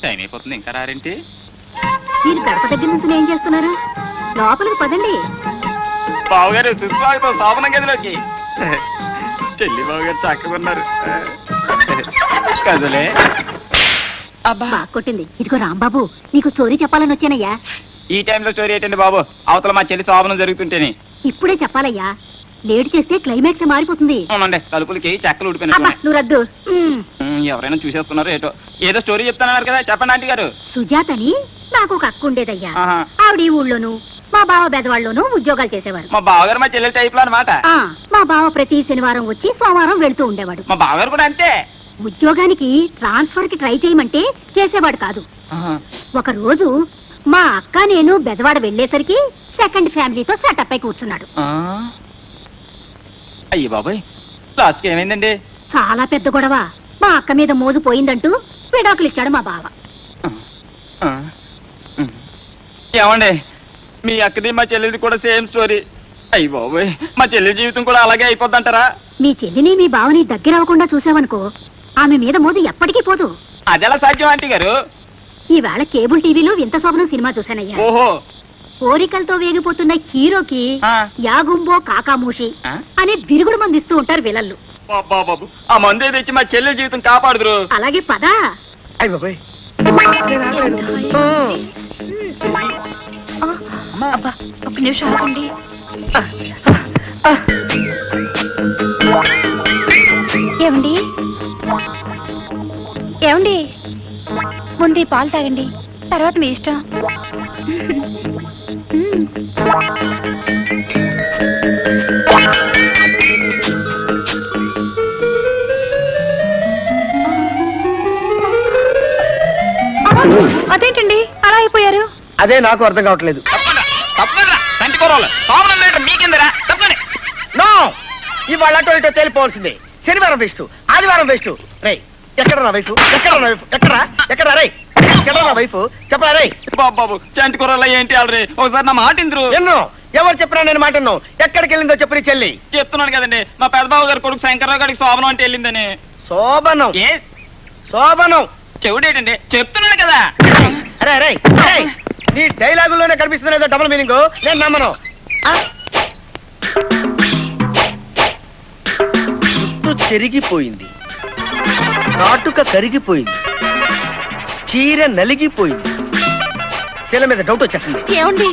Time అయిపోతుంది, ఇంకా రారేంటి? మీరు గడప దగ్గర నుంచి ఏం చేస్తున్నారు? లోపలికి పదండి. బావగారు సుస్వాగతం శోభనం గదిలోకి. చెల్లి బావగారు చక్కగా ఉన్నారు కదలే. బాగా కొట్టింది. ఇదిగో రాంబాబు, నీకు స్టోరీ చెప్పాలని వచ్చానయ్యా. ఈ టైంలో స్టోరీ ఏంటండి బాబు? అవతల మా చెల్లి శోభనం జరుగుతుంటేనే. ఇప్పుడే చెప్పాలయ్యా, లేట్ చేస్తే క్లైమాక్స్ మారిపోతుంది. అవునండి, తలుపులకి చెక్కలు అబ్బా, ఊడిపోయినా. నువ్వు రద్దు. ఎవరైనా చూసేస్తున్నారు ఏటో. ఏదో స్టోరీ చెప్తానన్నారు కదా, చెప్పండి ఆంటీ గారు. సుజాతని నాకు ఒక అక్క ఉండేదయ్యా. ఆహా. ఆవిడ ఈ ఊళ్ళోను మా బావ బెదవాళ్ళలోనూ ఉద్యోగాలు చేసేవారు. మా బావగారు మా చెల్లెల టైప్ లో అనమాట. మా బావ ప్రతి శనివారం వచ్చి సోమవారం వెళ్తూ ఉండేవాడు. మా బావగారు కూడా అంతే. ఉద్యోగానికి ట్రాన్స్ఫర్ కి ట్రై చేయమంటే చేసేవాడు కాదు. ఒక రోజు మా అక్క నేను బెదవాడ వెళ్లేసరికి సెకండ్ ఫ్యామిలీతో సెటప్ అయి కూర్చున్నాడు. అయ్యి బాబాయ్, లాస్ట్ ఏమైందండి? చాలా పెద్ద గొడవ. మా అక్క మీద మోజు పోయిందంటూ విడాకులు ఇచ్చాడు మా బావ. ఏమండి, మీ అక్కది మా చెల్లెది కూడా సేమ్ స్టోరీ. అయ్యి బాబాయ్, మా చెల్లి జీవితం కూడా అలాగే అయిపోద్దంటారా? మీ చెల్లిని మీ బావని దగ్గర అవ్వకుండా చూసావనుకో, ఆమె మీద మోజు ఎప్పటికీ పోదు. అదెలా సాధ్యం ఆంటీ గారు? ఈవేళ కేబుల్ టీవీలో వింత శోభనం సినిమా చూశానయ్యా. ఓహో. కోరికలతో వేగిపోతున్న హీరోకి యాగుంబో కాకామూషి అనే బిరుగుడు మందిస్తూ ఉంటారు విలన్లు. బాబు, ఆ మందు తెచ్చి మా చెల్లెల జీవితం కాపాడుదురు. అలాగే పదా. అయ్యి బాబాయ్, ఒక నిమిషం ఆగండి. ఏమండి ఏమండి, ముందు పాలు తాగండి, తర్వాత మీ ఇష్టం. అదేంటండి అలా అయిపోయారు? అదే నాకు అర్థం కావట్లేదు. ఇవాళ అటు ఇటు తేలిపోవాల్సిందే. శనివారం వేస్ట్, ఆదివారం వేస్ట్. రే, ఎక్కడ నా వైఫ్? ఎక్కడ నా వైఫ్? ఎక్కడ రే? ఎక్కడ నా వైఫ్? చెప్పరా రే? బాబు, చంటి కూరలో ఏంటి ఆల్రెడీ? ఒకసారి నా మాట ఇంద్రు. ఎన్నో ఎవరు చెప్పినా నేను మాట ఎన్నో. ఎక్కడికి వెళ్ళిందో చెప్పి చెల్లి. చెప్తున్నాను కదండి, మా పెద్దబాబు గారి కొడుకు శంకర్రావు గారికి శోభనం అంటే వెళ్ళిందని. శోభనం? ఏ శోభనం? చెవుడేటండి, చెప్తున్నాను కదా. అరే రే, నీ డైలాగుల్లోనే కనిపిస్తున్న డబుల్ మీనింగ్ నేను నమ్మను. జుట్టు చెరిగిపోయింది, కాటుక కరిగిపోయింది, చీర నలిగిపోయింది. చీల మీద డౌట్ వచ్చేసింది. ఏమండి?